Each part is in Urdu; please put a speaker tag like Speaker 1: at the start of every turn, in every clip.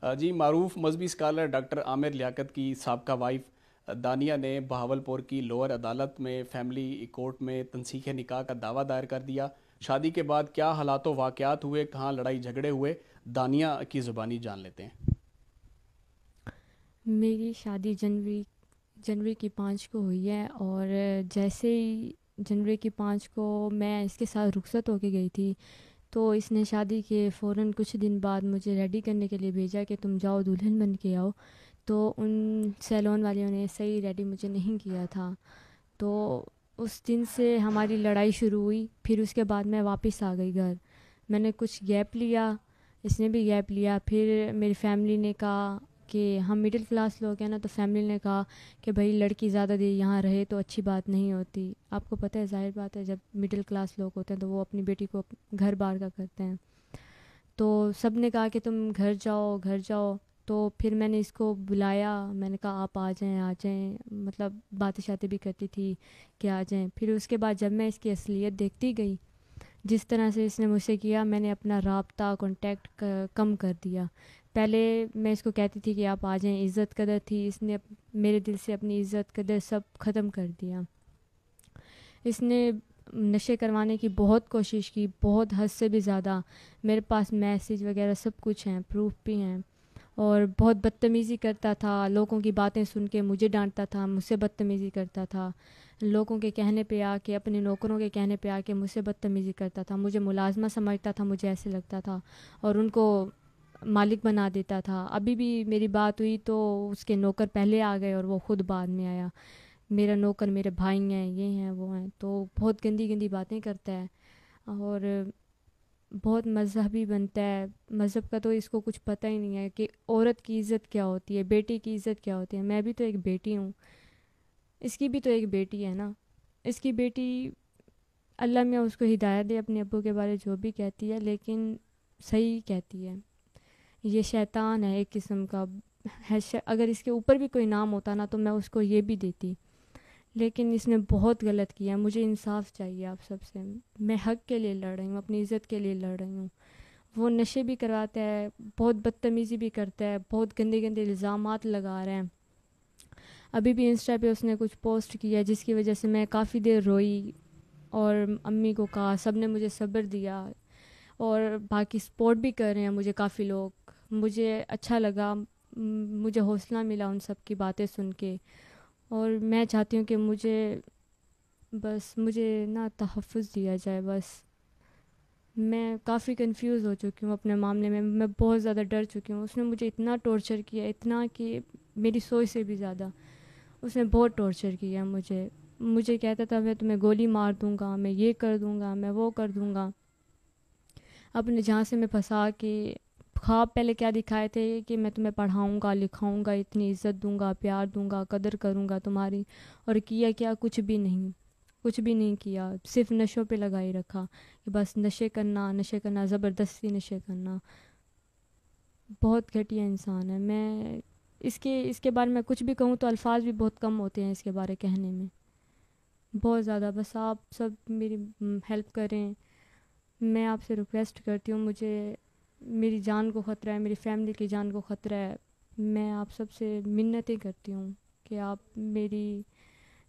Speaker 1: جی، معروف مذہبی اسکالر ڈاکٹر عامر لیاقت کی سابقہ وائف دانیہ نے بہاولپور کی لوور عدالت میں فیملی کورٹ میں تنسیخ نکاح کا دعویٰ دائر کر دیا۔ شادی کے بعد کیا حالات و واقعات ہوئے، کہاں لڑائی جھگڑے ہوئے، دانیہ کی زبانی جان لیتے ہیں۔
Speaker 2: میری شادی جنوری کی 5 کو ہوئی ہے، اور جیسے ہی جنوری کی 5 کو میں اس کے ساتھ رخصت ہو کے گئی تھی، تو اس نے شادی کے فوراً کچھ دن بعد مجھے ریڈی کرنے کے لیے بھیجا کہ تم جاؤ دلہن بن کے آؤ۔ تو ان سیلون والیوں نے صحیح ریڈی مجھے نہیں کیا تھا، تو اس دن سے ہماری لڑائی شروع ہوئی۔ پھر اس کے بعد میں واپس آ گئی گھر، میں نے کچھ گیپ لیا، اس نے بھی گیپ لیا۔ پھر میری فیملی نے کہا کہ ہم مڈل کلاس لوگ ہیں نا، تو فیملی نے کہا کہ بھائی لڑکی زیادہ دیر یہاں رہے تو اچھی بات نہیں ہوتی۔ آپ کو پتہ ہے، ظاہر بات ہے، جب مڈل کلاس لوگ ہوتے ہیں تو وہ اپنی بیٹی کو گھر بار کا کرتے ہیں۔ تو سب نے کہا کہ تم گھر جاؤ گھر جاؤ۔ تو پھر میں نے اس کو بلایا، میں نے کہا آپ آ جائیں آ جائیں، مطلب باتیں شاتیں بھی کرتی تھی کہ آ جائیں۔ پھر اس کے بعد جب میں اس کی اصلیت دیکھتی گئی، جس طرح سے اس نے مجھ سے کیا، میں نے اپنا رابطہ کانٹیکٹ کم کر دیا۔ پہلے میں اس کو کہتی تھی کہ آپ آ جائیں، عزت قدر تھی، اس نے میرے دل سے اپنی عزت قدر سب ختم کر دیا۔ اس نے نشے کروانے کی بہت کوشش کی، بہت حد سے بھی زیادہ۔ میرے پاس میسیج وغیرہ سب کچھ ہیں، پروف بھی ہیں۔ اور بہت بدتمیزی کرتا تھا، لوگوں کی باتیں سن کے مجھے ڈانٹتا تھا، مجھ سے بدتمیزی کرتا تھا، لوگوں کے کہنے پہ آ کے، اپنے نوکروں کے کہنے پہ آ کے مجھ سے بدتمیزی کرتا تھا، مجھے ملازمہ سمجھتا تھا، مجھے ایسے لگتا تھا، اور ان کو مالک بنا دیتا تھا۔ ابھی بھی میری بات ہوئی تو اس کے نوکر پہلے آ گئے اور وہ خود بعد میں آیا۔ میرا نوکر میرے بھائی ہیں، یہ ہیں وہ ہیں، تو بہت گندی گندی باتیں کرتا ہے، اور بہت مذہبی بنتا ہے۔ مذہب کا تو اس کو کچھ پتہ ہی نہیں ہے کہ عورت کی عزت کیا ہوتی ہے، بیٹی کی عزت کیا ہوتی ہے۔ میں بھی تو ایک بیٹی ہوں، اس کی بھی تو ایک بیٹی ہے نا۔ اس کی بیٹی، اللہ میں اس کو ہدایت دے، اپنے ابو کے بارے جو بھی کہتی ہے لیکن صحیح کہتی ہے۔ یہ شیطان ہے ایک قسم کا، اگر اس کے اوپر بھی کوئی نام ہوتا نا تو میں اس کو یہ بھی دیتی، لیکن اس نے بہت غلط کیا۔ مجھے انصاف چاہیے آپ سب سے، میں حق کے لیے لڑ رہی ہوں، اپنی عزت کے لیے لڑ رہی ہوں۔ وہ نشے بھی کرواتا ہے، بہت بدتمیزی بھی کرتا ہے، بہت گندے گندے الزامات لگا رہے ہیں۔ ابھی بھی انسٹا پہ اس نے کچھ پوسٹ کیا جس کی وجہ سے میں کافی دیر روئی، اور امی کو کہا، سب نے مجھے صبر دیا، اور باقی سپورٹ بھی کر رہے ہیں مجھے کافی لوگ۔ مجھے اچھا لگا، مجھے حوصلہ ملا ان سب کی باتیں سن کے، اور میں چاہتی ہوں کہ مجھے نا تحفظ دیا جائے بس۔ میں کافی کنفیوز ہو چکی ہوں اپنے معاملے میں بہت زیادہ ڈر چکی ہوں۔ اس نے مجھے اتنا ٹارچر کیا، اتنا کہ میری سوچ سے بھی زیادہ اس نے بہت ٹارچر کیا مجھے کہتا تھا میں تمہیں گولی مار دوں گا، میں یہ کر دوں گا، میں وہ کر دوں گا۔ اپنے جہاں سے میں پھنسا کے خواب پہلے کیا دکھائے تھے کہ میں تمہیں پڑھاؤں گا، لکھاؤں گا، اتنی عزت دوں گا، پیار دوں گا، قدر کروں گا تمہاری، اور کیا کچھ بھی نہیں، کچھ بھی نہیں کیا، صرف نشوں پہ لگائی رکھا کہ بس نشے کرنا، زبردستی نشے کرنا۔ بہت گھٹیا انسان ہے۔ میں اس کے بارے میں کچھ بھی کہوں تو الفاظ بھی بہت کم ہوتے ہیں اس کے بارے کہنے میں، بہت زیادہ۔ بس آپ سب میری ہیلپ کریں، میں آپ سے ریکویسٹ کرتی ہوں، مجھے میری جان کو خطرہ ہے، میری فیملی کی جان کو خطرہ ہے۔ میں آپ سب سے منتیں کرتی ہوں کہ آپ میری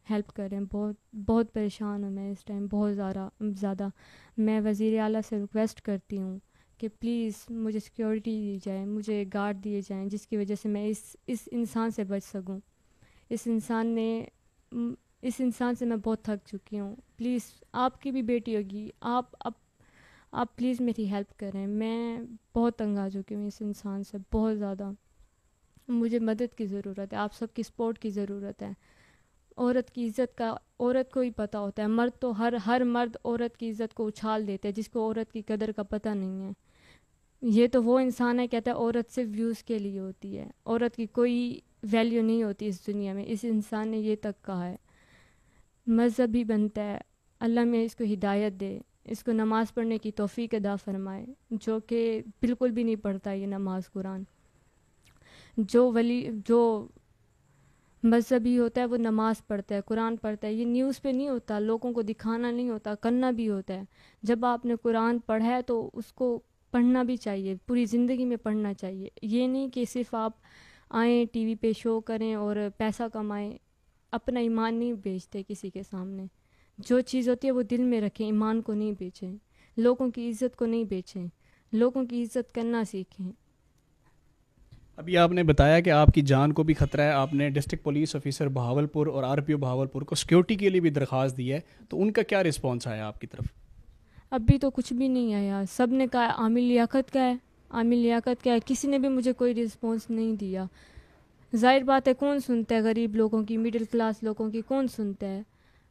Speaker 2: ہیلپ کریں۔ بہت بہت پریشان ہوں میں اس ٹائم، بہت زیادہ۔ میں وزیر اعلیٰ سے ریکویسٹ کرتی ہوں کہ پلیز مجھے سیکیورٹی دی جائے، مجھے گارڈ دیے جائیں، جس کی وجہ سے میں اس انسان سے بچ سکوں۔ اس انسان سے میں بہت تھک چکی ہوں۔ پلیز، آپ کی بھی بیٹی ہوگی، آپ پلیز میری ہیلپ کریں۔ میں بہت تنگ آ چکی ہوں اس انسان سے، بہت زیادہ۔ مجھے مدد کی ضرورت ہے، آپ سب کی سپورٹ کی ضرورت ہے۔ عورت کی عزت کا عورت کو ہی پتہ ہوتا ہے، مرد تو ہر مرد عورت کی عزت کو اچھال دیتے ہیں، جس کو عورت کی قدر کا پتہ نہیں ہے۔ یہ تو وہ انسان ہے کہتا ہے عورت صرف ویوز کے لیے ہوتی ہے، عورت کی کوئی ویلیو نہیں ہوتی اس دنیا میں۔ اس انسان نے یہ تک کہا ہے۔ مذہبی بنتا ہے، اللہ میں اس کو ہدایت دے، اس کو نماز پڑھنے کی توفیق عطا فرمائے، جو کہ بالکل بھی نہیں پڑھتا یہ نماز قرآن۔ جو مذہبی ہوتا ہے وہ نماز پڑھتا ہے، قرآن پڑھتا ہے، یہ نیوز پہ نہیں ہوتا، لوگوں کو دکھانا نہیں ہوتا، کرنا بھی ہوتا ہے۔ جب آپ نے قرآن پڑھا ہے تو اس کو پڑھنا بھی چاہیے, پوری زندگی میں پڑھنا چاہیے. یہ نہیں کہ صرف آپ آئیں ٹی وی پہ شو کریں اور پیسہ کمائیں, اپنا ایمان نہیں بیچتے کسی کے سامنے. جو چیز ہوتی ہے وہ دل میں رکھیں, ایمان کو نہیں بیچیں, لوگوں کی عزت کو نہیں بیچیں, لوگوں کی عزت کرنا سیکھیں.
Speaker 1: ابھی آپ نے بتایا کہ آپ کی جان کو بھی خطرہ ہے, آپ نے ڈسٹرکٹ پولیس آفیسر بہاولپور اور آر پی او بہاولپور کو سیکیورٹی کے لیے بھی درخواست دی ہے, تو ان کا کیا رسپانس آیا آپ کی طرف؟
Speaker 2: ابھی تو کچھ بھی نہیں آیا. سب نے کہا عامر لیاقت کا ہے, عامر لیاقت کا ہے, کسی نے بھی مجھے کوئی رسپانس نہیں دیا. ظاہر بات ہے, کون سنتا ہے غریب لوگوں کی, مڈل کلاس لوگوں کی کون سنتا ہے؟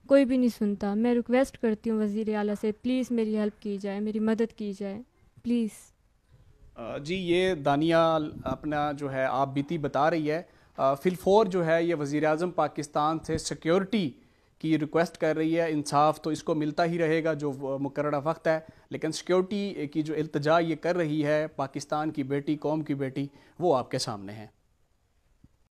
Speaker 2: کوئی بھی نہیں سنتا. میں ریکویسٹ کرتی ہوں وزیر اعلیٰ سے, پلیز میری ہیلپ کی جائے, میری مدد کی جائے پلیز.
Speaker 1: جی, یہ دانیہ اپنا جو ہے آپ بیتی بتا رہی ہے, فی الفور جو ہے یہ وزیر اعظم پاکستان سے سیکیورٹی کی ریکویسٹ کر رہی ہے. انصاف تو اس کو ملتا ہی رہے گا جو مقررہ وقت ہے, لیکن سیکیورٹی کی جو التجا یہ کر رہی ہے پاکستان کی بیٹی, قوم کی بیٹی, وہ آپ کے سامنے ہے.